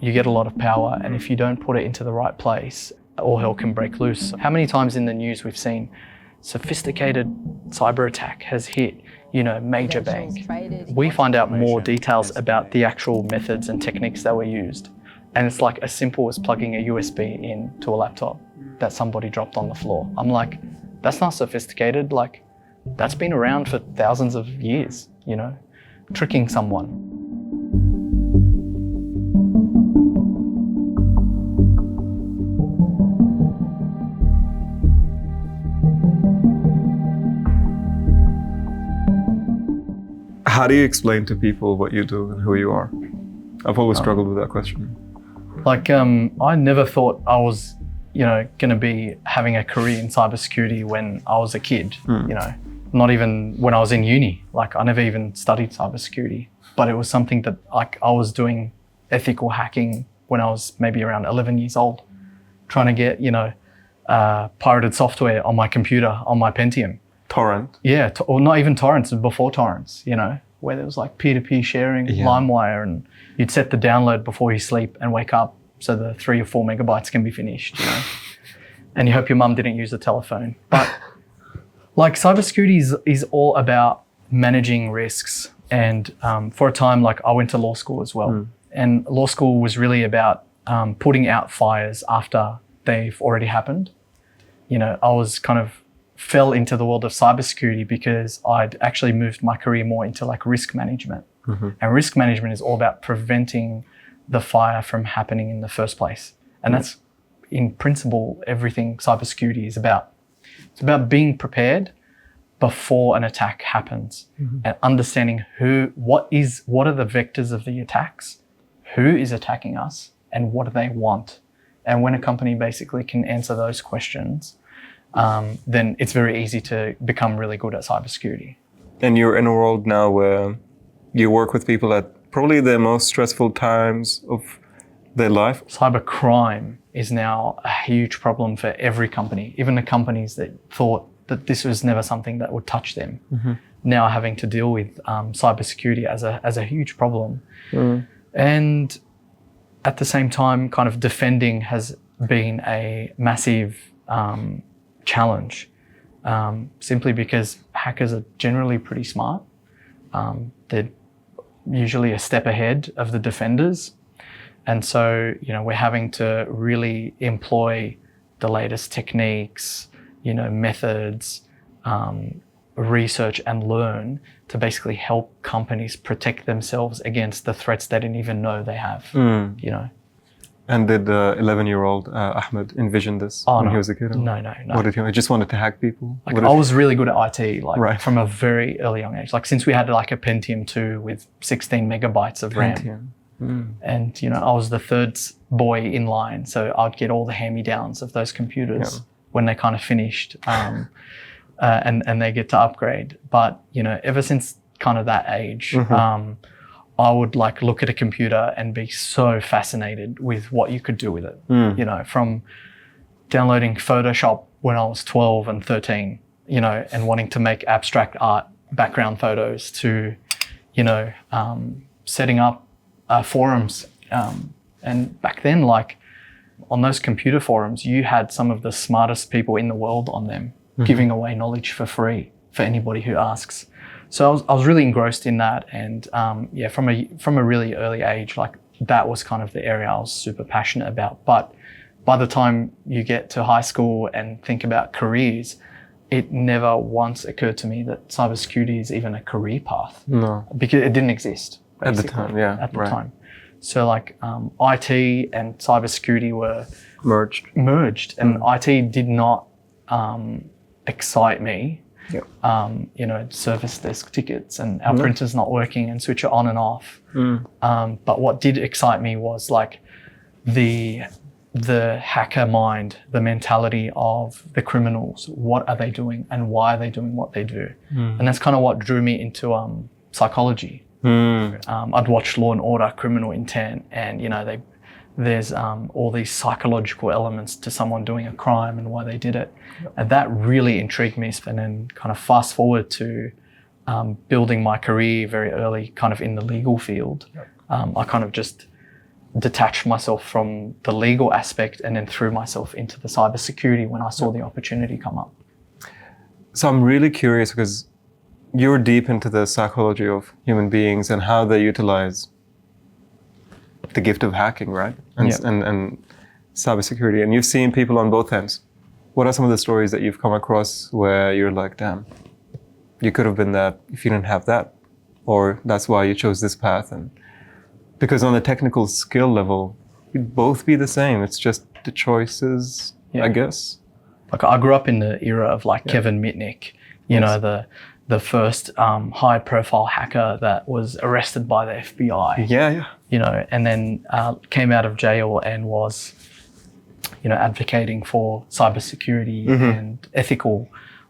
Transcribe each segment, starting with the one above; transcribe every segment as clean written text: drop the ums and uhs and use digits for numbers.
you get a lot of power, and if you don't put it into the right place, all hell can break loose. How many times in the news we've seen sophisticated cyber attack has hit, major bank. We find out more details about the actual methods and techniques that were used. And it's like as simple as plugging a USB into a laptop that somebody dropped on the floor. I'm like, that's not sophisticated. Like, that's been around for thousands of years, tricking someone. How do you explain to people what you do and who you are? I've always struggled with that question. I never thought I was, going to be having a career in cybersecurity when I was a kid, not even when I was in uni. I never even studied cybersecurity, but it was something that I was doing ethical hacking when I was maybe around 11 years old, trying to get, pirated software on my computer, on my Pentium. Torrent? Yeah, or not even torrents, before torrents, where there was peer-to-peer sharing, LimeWire, and you'd set the download before you sleep and wake up so the 3 or 4 megabytes can be finished, and you hope your mum didn't use the telephone. But cybersecurity is all about managing risks. And for a time, I went to law school as well. And law school was really about putting out fires after they've already happened. I was kind of fell into the world of cybersecurity because I'd actually moved my career more into risk management. And risk management is all about preventing the fire from happening in the first place. And that's in principle everything cybersecurity is about. It's about being prepared before an attack happens and understanding what are the vectors of the attacks, who is attacking us, and what do they want. And when a company basically can answer those questions, then it's very easy to become really good at cybersecurity. And you're in a world now where you work with people at probably the most stressful times of their life. Cybercrime is now a huge problem for every company, even the companies that thought that this was never something that would touch them, now having to deal with cybersecurity as a huge problem. And at the same time, kind of defending has been a massive challenge, simply because hackers are generally pretty smart. They're usually a step ahead of the defenders. And so, we're having to really employ the latest techniques, methods, research and learn to basically help companies protect themselves against the threats they didn't even know they have, And did the 11-year-old Ahmed envision this when he was a kid? No. What did he just wanted to hack people? I was really good at IT, from a very early young age. Since we had a Pentium 2 with 16 megabytes of RAM. And, I was the third boy in line. So I'd get all the hand-me-downs of those computers when they kind of finished and they get to upgrade. But, ever since kind of that age, I would look at a computer and be so fascinated with what you could do with it. From downloading Photoshop when I was 12 and 13, and wanting to make abstract art background photos to, setting up forums. And back then, on those computer forums, you had some of the smartest people in the world on them, giving away knowledge for free for anybody who asks. So I was really engrossed in that, and from a really early age, that was kind of the area I was super passionate about. But by the time you get to high school and think about careers, it never once occurred to me that cybersecurity is even a career path. No, because it didn't exist at the time. At the time. So IT and cybersecurity were merged, and IT did not excite me. Service desk tickets and our printer's not working and switch it on and off. But what did excite me was the hacker mind, the mentality of the criminals. What are they doing and why are they doing what they do? And that's kind of what drew me into psychology. I'd watch Law and Order, Criminal Intent, and there's all these psychological elements to someone doing a crime and why they did it. And that really intrigued me. And then kind of fast forward to building my career very early, kind of in the legal field. I kind of just detached myself from the legal aspect and then threw myself into the cybersecurity when I saw the opportunity come up. So I'm really curious because you're deep into the psychology of human beings and how they utilize the gift of hacking, right? And cybersecurity. And you've seen people on both ends. What are some of the stories that you've come across where you're like, damn, you could have been that if you didn't have that, or that's why you chose this path? And because on the technical skill level, you'd both be the same. It's just the choices, I guess. Like I grew up in the era of like Kevin Mitnick, you know, the first high-profile hacker that was arrested by the FBI. Yeah. You know, and then came out of jail and was, you know, advocating for cybersecurity and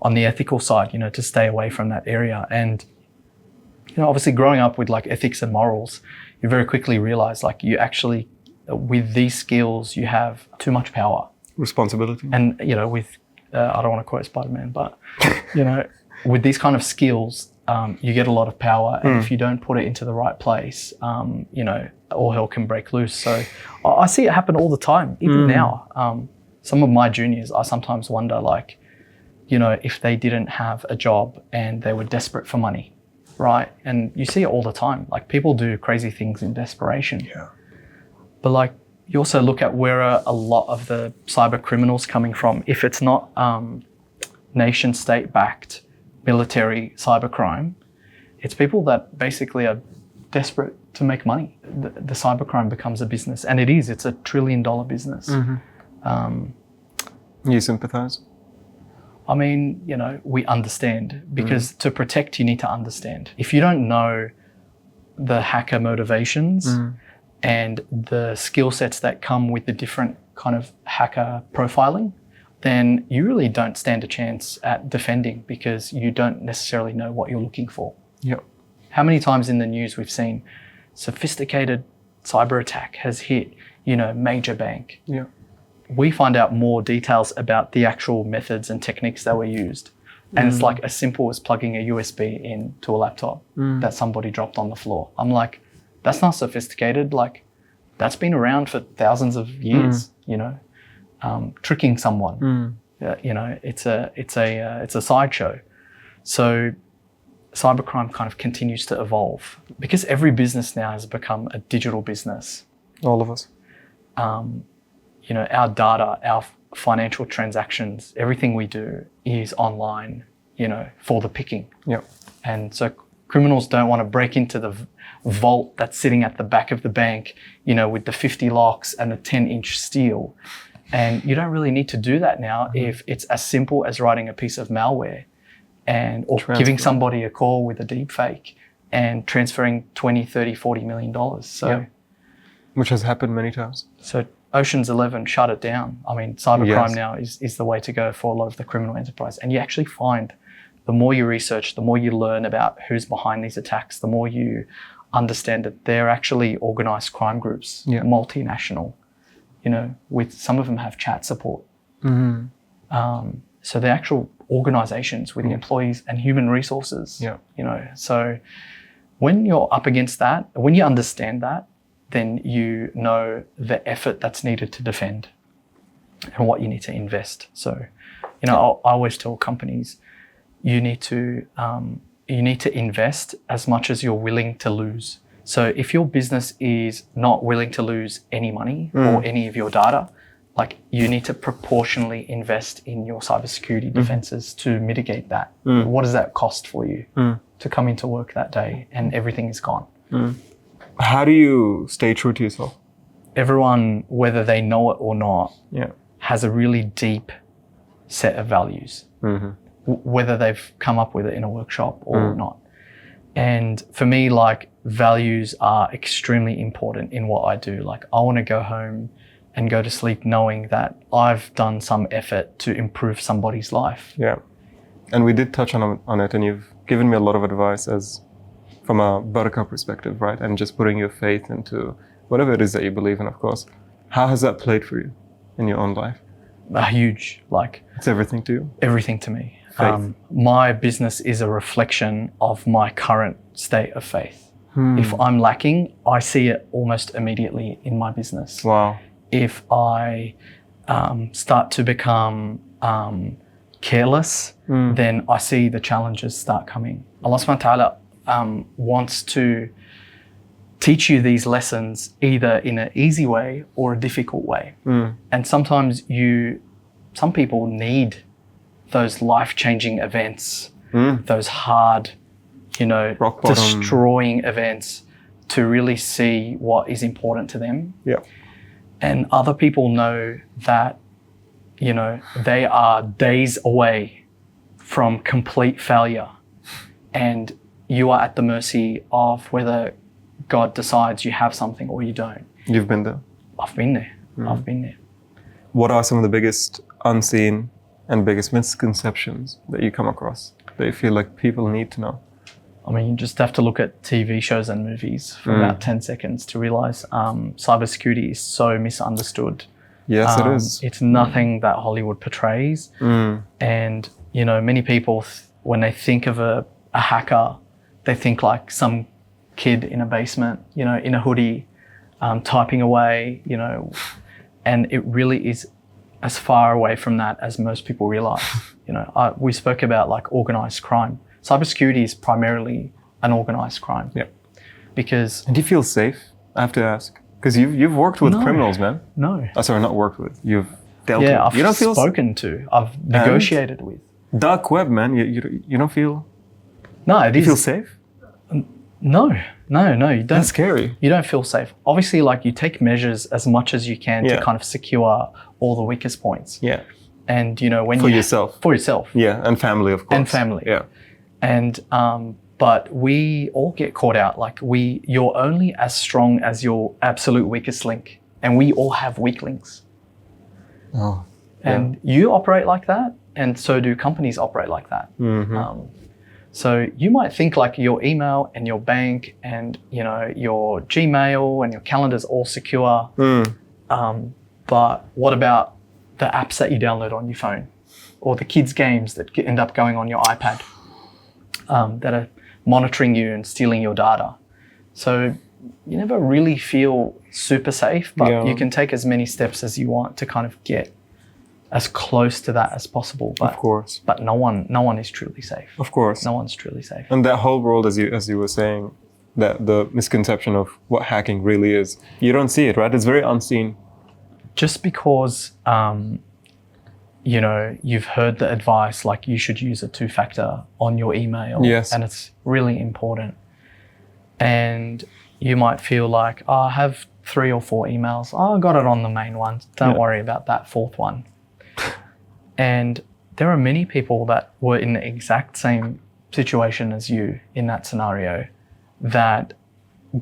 on the ethical side, you know, to stay away from that area. And, you know, obviously growing up with like ethics and morals, you very quickly realize like you actually, with these skills, you have too much power. Responsibility. And, you know, with, I don't want to quote Spider-Man, but, you know, with these kind of skills, you get a lot of power. And if you don't put it into the right place, you know, all hell can break loose. So I see it happen all the time, even now. Some of my juniors, I sometimes wonder, like, you know, if they didn't have a job and they were desperate for money, right? And you see it all the time. Like people do crazy things in desperation. Yeah. But like, you also look at where are a lot of the cyber criminals coming from. If it's not nation state backed military cybercrime, it's people that basically are desperate to make money. The cybercrime becomes a business, and it's a $1 trillion business. You sympathize? I mean, you know, we understand because to protect, you need to understand. If you don't know the hacker motivations and the skill sets that come with the different kind of hacker profiling, then you really don't stand a chance at defending because you don't necessarily know what you're looking for. Yep. How many times in the news we've seen sophisticated cyber attack has hit, you know, major bank. Yeah. We find out more details about the actual methods and techniques that were used. And it's like as simple as plugging a USB into a laptop that somebody dropped on the floor. I'm like, that's not sophisticated. Like that's been around for thousands of years, you know. Tricking someone, you know, it's a sideshow. So cybercrime kind of continues to evolve because every business now has become a digital business. All of us. You know, our data, our financial transactions, everything we do is online, you know, for the picking. Yep. And so criminals don't want to break into the vault that's sitting at the back of the bank, you know, with the 50 locks and the 10-inch steel. And you don't really need to do that now if it's as simple as writing a piece of malware or giving somebody a call with a deep fake and transferring 20, 30, 40 million dollars. So, which has happened many times. So Ocean's 11 shut it down. I mean, cybercrime now is the way to go for a lot of the criminal enterprise. And you actually find the more you research, the more you learn about who's behind these attacks, the more you understand that they're actually organized crime groups, multinational. You know, with some of them have chat support. So they're actual organizations with employees and human resources. Yeah. You know, so when you're up against that, when you understand that, then you know the effort that's needed to defend and what you need to invest. So, you know, I always tell companies, you need to invest as much as you're willing to lose. So if your business is not willing to lose any money or any of your data, like you need to proportionally invest in your cybersecurity defenses to mitigate that. What does that cost for you to come into work that day and everything is gone? How do you stay true to yourself? Everyone, whether they know it or not, has a really deep set of values, whether they've come up with it in a workshop or not. And for me, like values are extremely important in what I do. Like I want to go home and go to sleep knowing that I've done some effort to improve somebody's life. Yeah. And we did touch on it, and you've given me a lot of advice from a Barakah perspective, right? And just putting your faith into whatever it is that you believe in, of course. How has that played for you in your own life? Huge, like... It's everything to you? Everything to me. Faith. My business is a reflection of my current state of faith. If I'm lacking, I see it almost immediately in my business. Wow. If I start to become careless, then I see the challenges start coming. Allah subhanahu wa ta'ala wants to teach you these lessons either in an easy way or a difficult way. And sometimes some people need those life-changing events, those hard, Rock bottom. destroying events to really see what is important to them. Yeah. And other people know that, they are days away from complete failure, and you are at the mercy of whether God decides you have something or you don't. You've been there. I've been there. I've been there. What are some of the biggest unseen and biggest misconceptions that you come across that you feel like people need to know? I mean, you just have to look at TV shows and movies for about 10 seconds to realize cybersecurity is so misunderstood. Yes, it is. It's nothing that Hollywood portrays. And, many people, when they think of a hacker, they think like some kid in a basement, in a hoodie, typing away, and it really is as far away from that as most people realize. We spoke about like organized crime. Cybersecurity is primarily an organized crime. Yeah. Because... And do you feel safe? I have to ask. Because you've worked with criminals, man. No. Oh, sorry, not worked with. You've dealt with. Yeah, I've you don't feel spoken to. I've negotiated with. Dark web, man. You don't feel... No, it is... You feel safe? No, you don't. That's scary. You don't feel safe. Obviously, like you take measures as much as you can to kind of secure all the weakest points. Yeah. And, when For yourself. For yourself. Yeah, and family, of course. And family. Yeah. And but we all get caught out. Like you're only as strong as your absolute weakest link, and we all have weak links. Oh. And you operate like that, and so do companies operate like that. So you might think like your email and your bank and your Gmail and your calendar's all secure. But what about the apps that you download on your phone, or the kids' games that end up going on your iPad? That are monitoring you and stealing your data. So you never really feel super safe, but you can take as many steps as you want to kind of get as close to that as possible. But, of course. But no one is truly safe. Of course. No one's truly safe. And that whole world, as you were saying, that the misconception of what hacking really is, you don't see it, right? It's very unseen. Just because you've heard the advice, like you should use a 2-factor on your email. Yes. And it's really important. And you might feel like, I have 3 or 4 emails. I got it on the main one. Don't worry about that 4th one. And there are many people that were in the exact same situation as you in that scenario that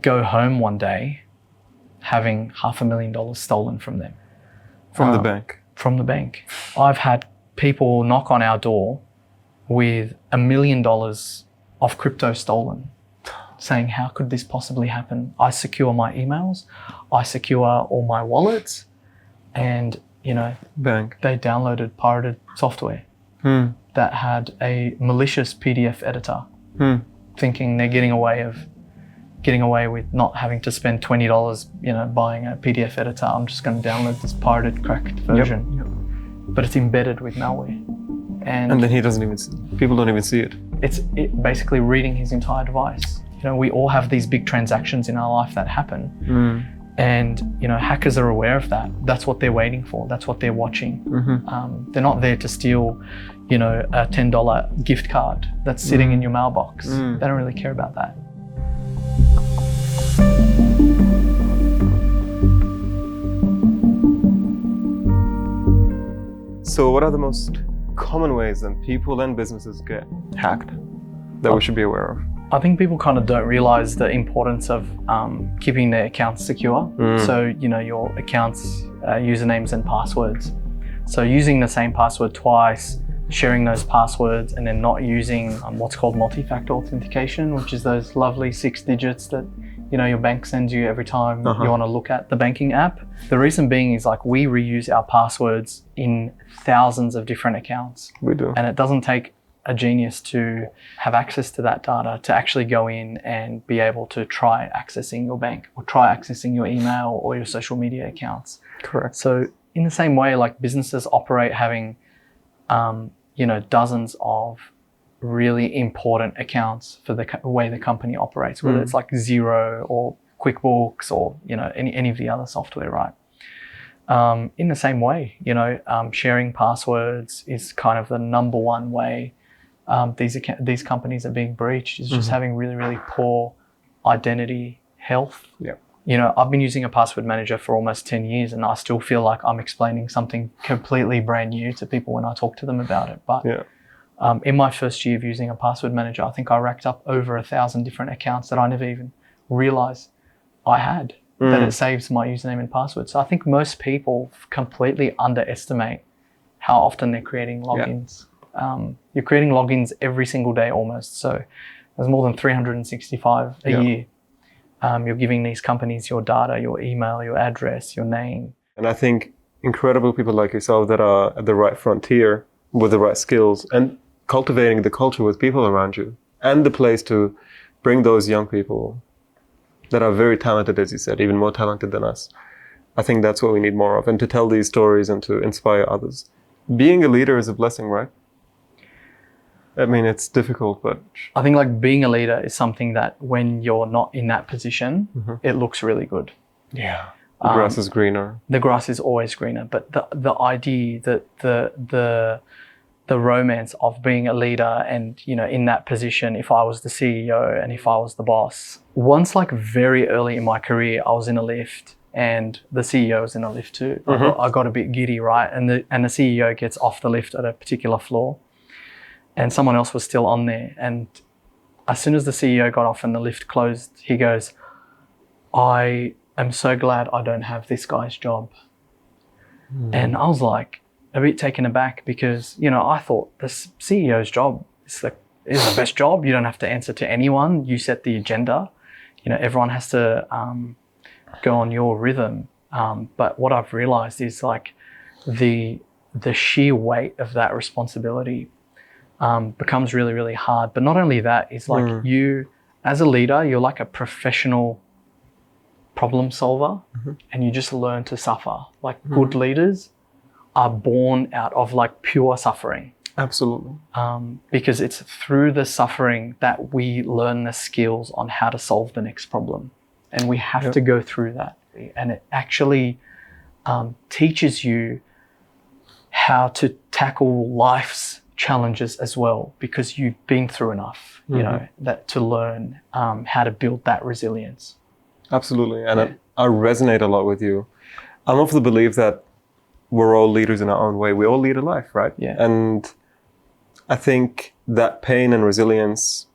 go home one day having $500,000 stolen from them. From the bank. From the bank. I've had people knock on our door with $1 million of crypto stolen, saying, how could this possibly happen? I secure my emails, I secure all my wallets, and, Bank. they downloaded pirated software that had a malicious PDF editor, thinking they're getting away with not having to spend $20, buying a PDF editor. I'm just going to download this pirated, cracked version. Yep. But it's embedded with malware. And then he doesn't even see, people don't even see it. It's basically reading his entire device. We all have these big transactions in our life that happen. And, hackers are aware of that. That's what they're waiting for. That's what they're watching. They're not there to steal, a $10 gift card that's sitting in your mailbox. They don't really care about that. So what are the most common ways that people and businesses get hacked that we should be aware of? I think people kind of don't realize the importance of keeping their accounts secure. So, your accounts, usernames and passwords. So using the same password twice, sharing those passwords, and then not using what's called multi-factor authentication, which is those lovely 6 digits that your bank sends you every time you want to look at the banking app. The reason being is like we reuse our passwords in thousands of different accounts. We do. And it doesn't take a genius to have access to that data, to actually go in and be able to try accessing your bank or try accessing your email or your social media accounts. Correct. So in the same way, like businesses operate having, dozens of really important accounts for the way the company operates, whether it's like Xero or QuickBooks or, any of the other software, right? In the same way, sharing passwords is kind of the number one way these companies are being breached, is just having really, really poor identity health. Yeah. I've been using a password manager for almost 10 years and I still feel like I'm explaining something completely brand new to people when I talk to them about it. But in my first year of using a password manager, I think I racked up over 1,000 different accounts that I never even realized I had. That it saves my username and password. So I think most people completely underestimate how often they're creating logins. You're creating logins every single day almost. So there's more than 365 a year. You're giving these companies your data, your email, your address, your name. And I think incredible people like yourself that are at the right frontier with the right skills and cultivating the culture with people around you and the place to bring those young people that are very talented, as you said, even more talented than us. I think that's what we need more of, and to tell these stories and to inspire others. Being a leader is a blessing, right? I mean, it's difficult, but... I think like being a leader is something that when you're not in that position, it looks really good. Yeah. The grass is greener. The grass is always greener, but the idea that the romance of being a leader and, in that position, if I was the CEO and if I was the boss. Once, like very early in my career, I was in a lift and the CEO was in a lift too. I got a bit giddy, right? And the CEO gets off the lift at a particular floor and someone else was still on there. And as soon as the CEO got off and the lift closed, he goes, "I am so glad I don't have this guy's job." And I was like, a bit taken aback because, I thought the CEO's job is the best job. You don't have to answer to anyone. You set the agenda. Everyone has to go on your rhythm. But what I've realized is like the sheer weight of that responsibility becomes really, really hard. But not only that, is like you, as a leader, you're like a professional problem solver and you just learn to suffer. Like good leaders are born out of like pure suffering. Absolutely. Because it's through the suffering that we learn the skills on how to solve the next problem. And we have to go through that. And it actually teaches you how to tackle life's challenges as well, because you've been through enough, that to learn how to build that resilience. Absolutely. And I resonate a lot with you. I'm of the belief that we're all leaders in our own way. We all lead a life, right? Yeah. And I think that pain and resilience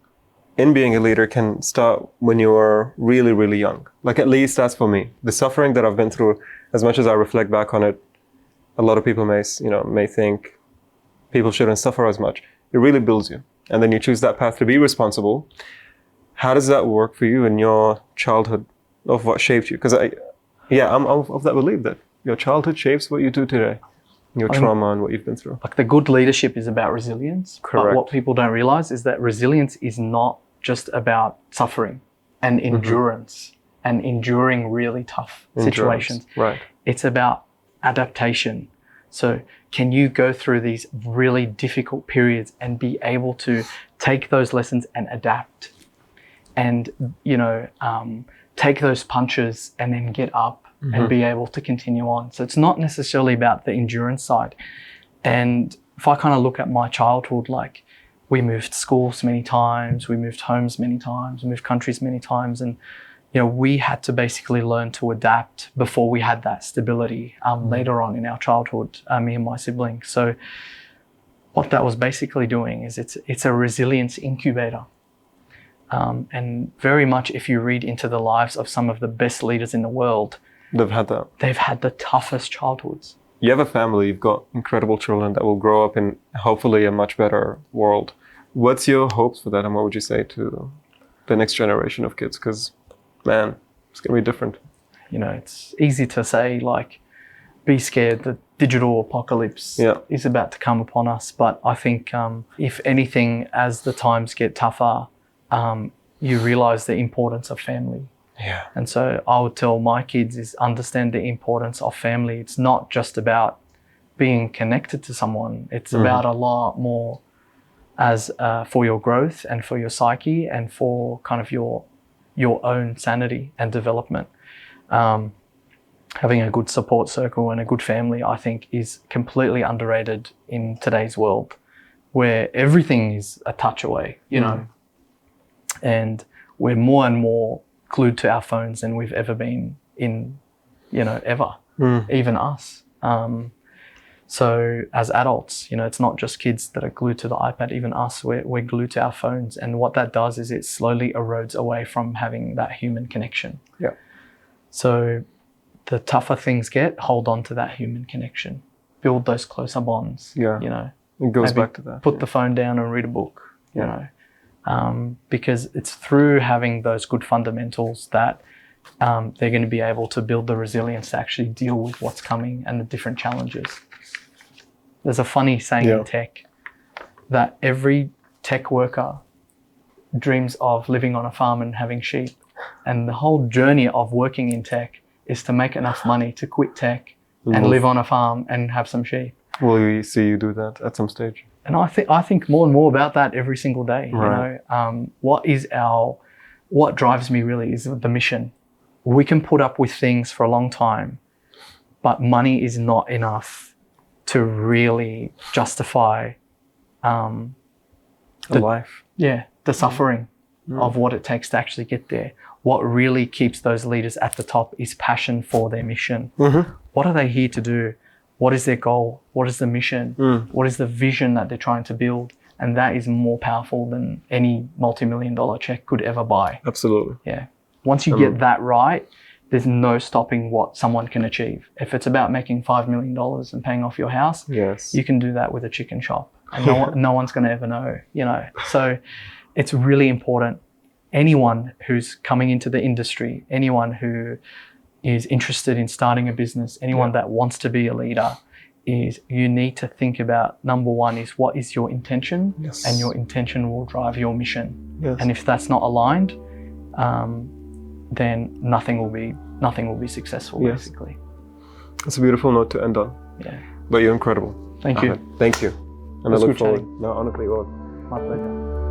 in being a leader can start when you're really, really young. Like, at least that's for me. The suffering that I've been through, as much as I reflect back on it, a lot of people may think people shouldn't suffer as much. It really builds you. And then you choose that path to be responsible. How does that work for you in your childhood, of what shaped you? Because I'm of that belief that your childhood shapes what you do today, your trauma and what you've been through. Like, the good leadership is about resilience. Correct. But what people don't realize is that resilience is not just about suffering and endurance and enduring really tough situations. Right. It's about adaptation. So can you go through these really difficult periods and be able to take those lessons and adapt and, take those punches and then get up and be able to continue on. So it's not necessarily about the endurance side. And if I kind of look at my childhood, like, we moved schools many times, we moved homes many times, we moved countries many times. And, we had to basically learn to adapt before we had that stability later on in our childhood, me and my siblings. So what that was basically doing is it's a resilience incubator. And very much, if you read into the lives of some of the best leaders in the world, They've had that. They've had the toughest childhoods. You have a family, you've got incredible children that will grow up in hopefully a much better world. What's your hopes for that, and what would you say to the next generation of kids? Because, man, it's going to be different. It's easy to say, like, be scared that digital apocalypse is about to come upon us. But I think if anything, as the times get tougher, you realize the importance of family. Yeah. And so I would tell my kids is understand the importance of family. It's not just about being connected to someone. It's about a lot more as for your growth and for your psyche and for kind of your own sanity and development. Having a good support circle and a good family, I think, is completely underrated in today's world, where everything is a touch away, you know, and we're more and more glued to our phones than we've ever been in, you know, ever, even us. So as adults, you know, it's not just kids that are glued to the iPad, even us, we're glued to our phones. And what that does is it slowly erodes away from having that human connection. Yeah. So the tougher things get, hold on to that human connection. Build those closer bonds, you know. It goes back to that. Put the phone down and read a book, you know. Because it's through having those good fundamentals that they're going to be able to build the resilience to actually deal with what's coming and the different challenges. There's a funny saying in tech that every tech worker dreams of living on a farm and having sheep. And the whole journey of working in tech is to make enough money to quit tech and live on a farm and have some sheep. Will we see you do that at some stage? And I think more and more about that every single day. You know, what drives me really is the mission. We can put up with things for a long time, but money is not enough to really justify the life. Yeah, the suffering of what it takes to actually get there. What really keeps those leaders at the top is passion for their mission. What are they here to do? What is their goal? What is the mission? What is the vision that they're trying to build? And that is more powerful than any multi-million-dollar check could ever buy. Absolutely. Yeah. Once you get that right, there's no stopping what someone can achieve. If it's about making $5 million and paying off your house, you can do that with a chicken shop. And no one's going to ever know, you know. So it's really important. Anyone who's coming into the industry, anyone who is interested in starting a business, anyone that wants to be a leader, is you need to think about, number one is what is your intention, and your intention will drive your mission. And if that's not aligned, then nothing will be successful, basically. It's a beautiful note to end on. Yeah. But you're incredible. Thank you. Thank you. And I look forward. Chatting. No, honestly, it was. My pleasure.